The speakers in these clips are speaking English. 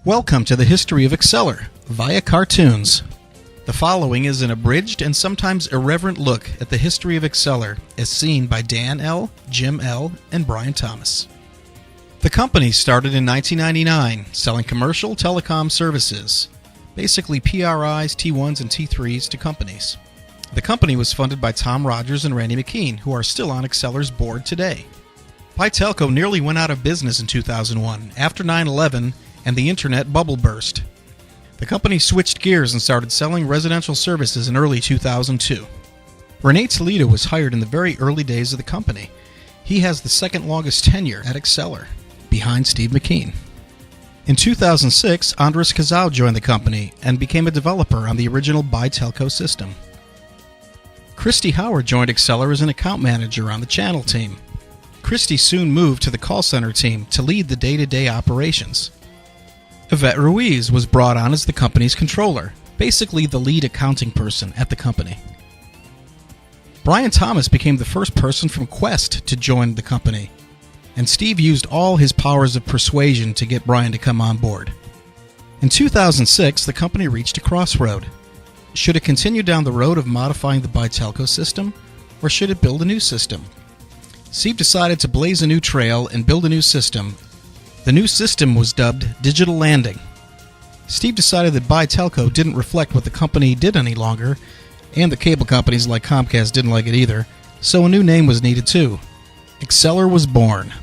Welcome to the history of Acceller via cartoons. The following is an abridged and sometimes irreverent look at the history of Acceller as seen by Dan L., Jim L., and Brian Thomas. The company started in 1999 selling commercial telecom services, basically PRIs, T1s, and T3s to companies. The company was funded by Tom Rogers and Randy McKean, who are still on Acceller's board today. Telco nearly went out of business in 2001 after 9/11 and the internet bubble burst. The company switched gears and started selling residential services in early 2002. Rene Toledo was hired in the very early days of the company. He has the second longest tenure at Acceller, behind Steve McKean. In 2006, Andres Casal joined the company and became a developer on the original Telco system. Christy Howard joined Acceller as an account manager on the channel team. Christy soon moved to the call center team to lead the day-to-day operations. Yvette Ruiz was brought on as the company's controller, basically the lead accounting person at the company. Brian Thomas became the first person from Quest to join the company, and Steve used all his powers of persuasion to get Brian to come on board. In 2006, the company reached a crossroad. Should it continue down the road of modifying the Telco system, or should it build a new system? Steve decided to blaze a new trail and build a new system. The new system was dubbed Digital Landing. Steve decided that Telco didn't reflect what the company did any longer, and the cable companies like Comcast didn't like it either, so a new name was needed too. Acceller was born.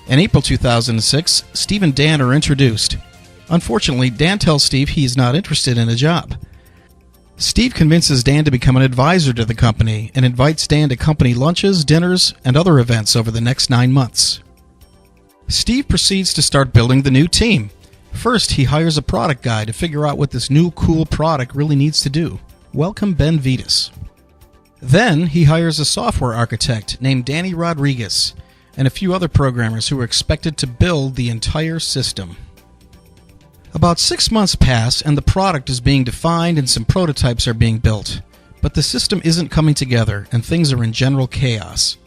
In April 2006, Steve and Dan are introduced. Unfortunately, Dan tells Steve he is not interested in a job. Steve convinces Dan to become an advisor to the company and invites Dan to company lunches, dinners, and other events over the next 9 months. Steve proceeds to start building the new team. First, he hires a product guy to figure out what this new cool product really needs to do. Welcome Ben Vitas. Then, he hires a software architect named Danny Rodriguez and a few other programmers who are expected to build the entire system. About 6 months pass and the product is being defined and some prototypes are being built, but the system isn't coming together and things are in general chaos.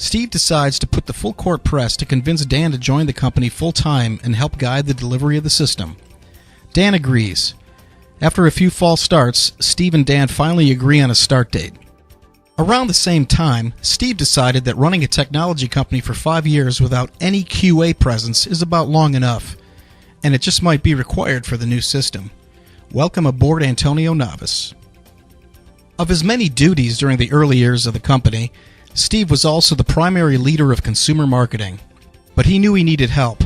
Steve decides to put the full court press to convince Dan to join the company full-time and help guide the delivery of the system. Dan agrees. After a few false starts, Steve and Dan finally agree on a start date. Around the same time, Steve decided that running a technology company for 5 years without any QA presence is about long enough, and it just might be required for the new system. Welcome aboard Antonio Navas. Of his many duties during the early years of the company, Steve was also the primary leader of consumer marketing, but he knew he needed help.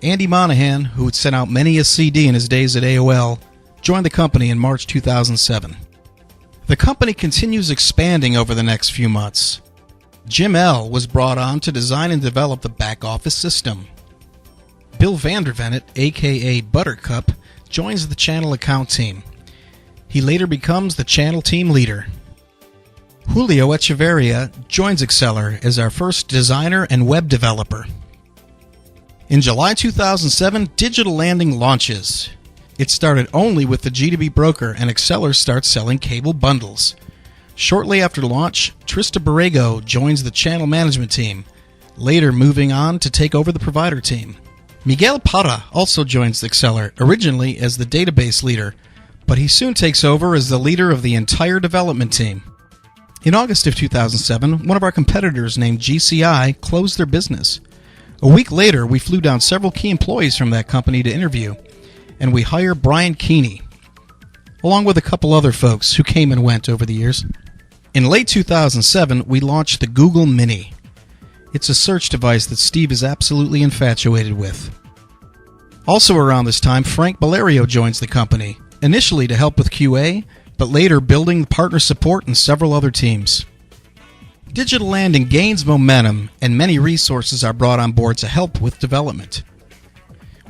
Andy Monahan, who had sent out many a CD in his days at AOL, joined the company in March 2007. The company continues expanding over the next few months. Jim L. was brought on to design and develop the back-office system. Bill Vandervenet, a.k.a. Buttercup, joins the channel account team. He later becomes the channel team leader. Julio Echeverria joins Acceller as our first designer and web developer. In July 2007, Digital Landing launches. It started only with the G2B broker, and Acceller starts selling cable bundles. Shortly after launch, Trista Borrego joins the channel management team, later moving on to take over the provider team. Miguel Parra also joins Acceller, originally as the database leader, but he soon takes over as the leader of the entire development team. In August of 2007, one of our competitors named GCI closed their business. A week later, we flew down several key employees from that company to interview, and we hired Brian Keeney, along with a couple other folks who came and went over the years. In late 2007, we launched the Google Mini. It's a search device that Steve is absolutely infatuated with. Also around this time, Frank Bellerio joins the company, initially to help with QA, but later building partner support and several other teams. Digital Landing gains momentum, and many resources are brought on board to help with development.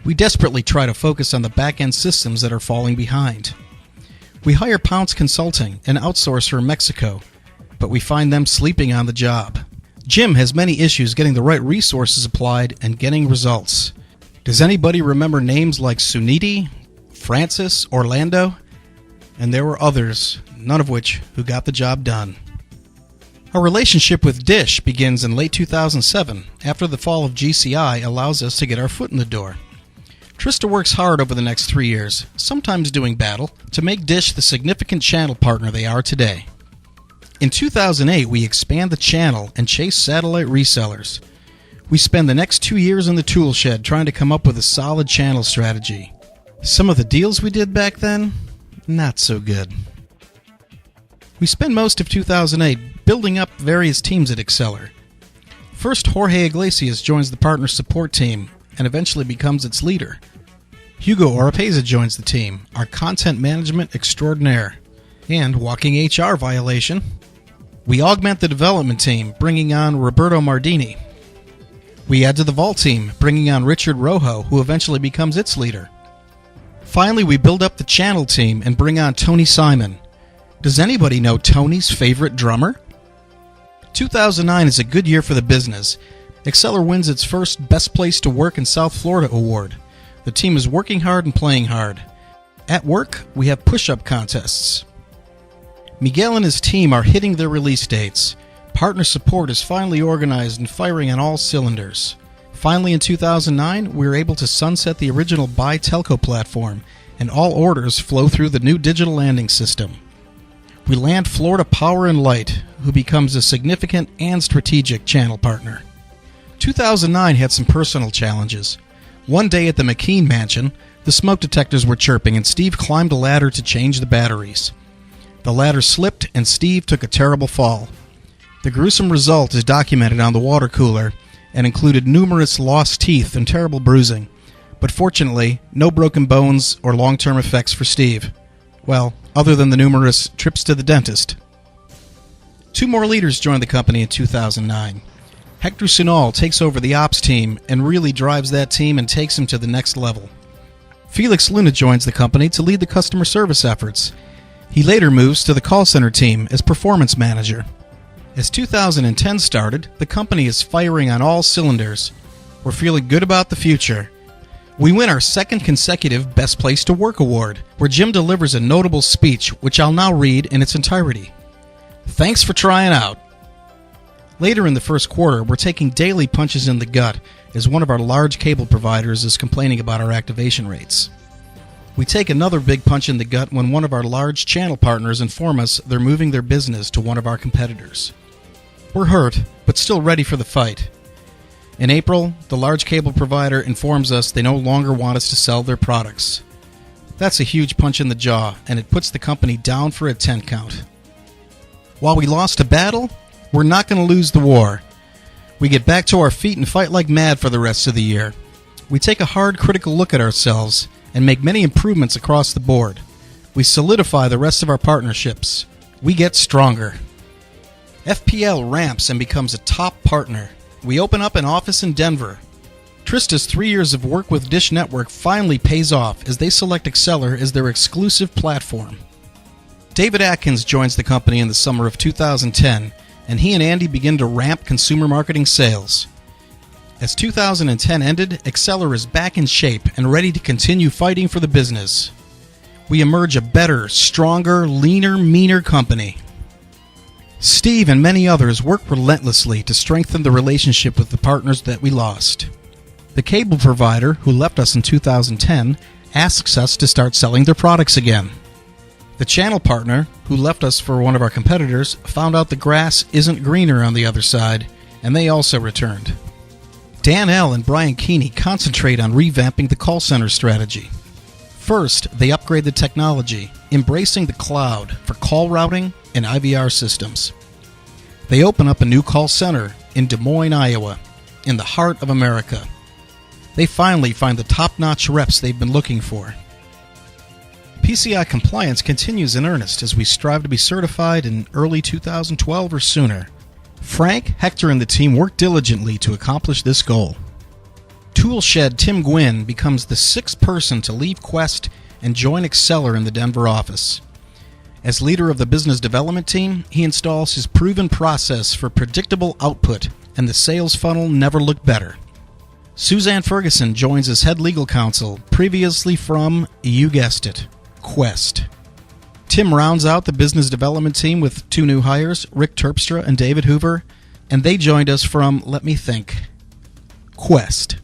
We desperately try to focus on the back-end systems that are falling behind. We hire Pounce Consulting, an outsourcer from Mexico, but we find them sleeping on the job. Jim has many issues getting the right resources applied and getting results. Does anybody remember names like Suniti, Francis, Orlando? And there were others, none of which who got the job done. Our relationship with Dish begins in late 2007, after the fall of GCI allows us to get our foot in the door. Trista works hard over the next 3 years, sometimes doing battle, to make Dish the significant channel partner they are today. In 2008, we expand the channel and chase satellite resellers. We spend the next 2 years in the tool shed trying to come up with a solid channel strategy. Some of the deals we did back then, not so good. We spend most of 2008 building up various teams at Acceller. First, Jorge Iglesias joins the partner support team and eventually becomes its leader. Hugo Oropeza joins the team, our content management extraordinaire. And walking HR violation. We augment the development team, bringing on Roberto Mardini. We add to the Vault team, bringing on Richard Rojo, who eventually becomes its leader. Finally, we build up the channel team and bring on Tony Simon. Does anybody know Tony's favorite drummer? 2009 is a good year for the business. Acceller wins its first Best Place to Work in South Florida award. The team is working hard and playing hard. At work, we have push-up contests. Miguel and his team are hitting their release dates. Partner support is finally organized and firing on all cylinders. Finally, in 2009, we were able to sunset the original Buy Telco platform, and all orders flow through the new digital landing system. We land Florida Power & Light, who becomes a significant and strategic channel partner. 2009 had some personal challenges. One day at the McKean mansion, the smoke detectors were chirping and Steve climbed a ladder to change the batteries. The ladder slipped and Steve took a terrible fall. The gruesome result is documented on the water cooler and included numerous lost teeth and terrible bruising. But fortunately, no broken bones or long-term effects for Steve. Well, other than the numerous trips to the dentist. 2 more leaders joined the company in 2009. Hector Sunol takes over the ops team and really drives that team and takes him to the next level. Felix Luna joins the company to lead the customer service efforts. He later moves to the call center team as performance manager. As 2010 started, the company is firing on all cylinders. We're feeling good about the future. We win our second consecutive Best Place to Work award, where Jim delivers a notable speech, which I'll now read in its entirety. Thanks for trying out. Later in the first quarter, we're taking daily punches in the gut as one of our large cable providers is complaining about our activation rates. We take another big punch in the gut when one of our large channel partners inform us they're moving their business to one of our competitors. We're hurt, but still ready for the fight. In April, the large cable provider informs us they no longer want us to sell their products. That's a huge punch in the jaw, and it puts the company down for a 10 count. While we lost a battle, we're not going to lose the war. We get back to our feet and fight like mad for the rest of the year. We take a hard, critical look at ourselves and make many improvements across the board. We solidify the rest of our partnerships. We get stronger. FPL ramps and becomes a top partner. We open up an office in Denver. Trista's 3 years of work with Dish Network finally pays off as they select Acceller as their exclusive platform. David Atkins joins the company in the summer of 2010, and he and Andy begin to ramp consumer marketing sales. As 2010 ended, Acceller is back in shape and ready to continue fighting for the business. We emerge a better, stronger, leaner, meaner company. Steve and many others work relentlessly to strengthen the relationship with the partners that we lost. The cable provider, who left us in 2010, asks us to start selling their products again. The channel partner, who left us for one of our competitors, found out the grass isn't greener on the other side, and they also returned. Dan L. and Brian Keeney concentrate on revamping the call center strategy. First, they upgrade the technology, embracing the cloud for call routing and IVR systems. They open up a new call center in Des Moines, Iowa, in the heart of America. They finally find the top-notch reps they've been looking for. PCI compliance continues in earnest as we strive to be certified in early 2012 or sooner. Frank, Hector, and the team work diligently to accomplish this goal. Toolshed Tim Gwynn becomes the 6th person to leave Quest and join Acceller in the Denver office. As leader of the business development team, he installs his proven process for predictable output, and the sales funnel never looked better. Suzanne Ferguson joins as head legal counsel, previously from, you guessed it, Quest. Tim rounds out the business development team with 2 new hires, Rick Terpstra and David Hoover, and they joined us from, let me think, Quest.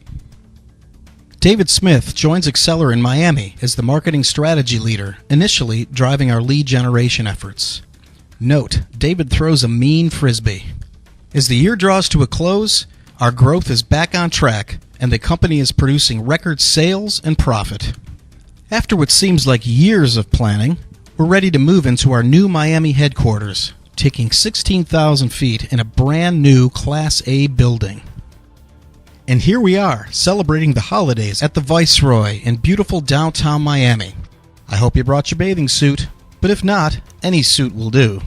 David Smith joins Acceller in Miami as the marketing strategy leader, initially driving our lead generation efforts. Note, David throws a mean frisbee. As the year draws to a close, our growth is back on track, and the company is producing record sales and profit. After what seems like years of planning, we're ready to move into our new Miami headquarters, taking 16,000 feet in a brand new Class A building. And here we are, celebrating the holidays at the Viceroy in beautiful downtown Miami. I hope you brought your bathing suit, but if not, any suit will do.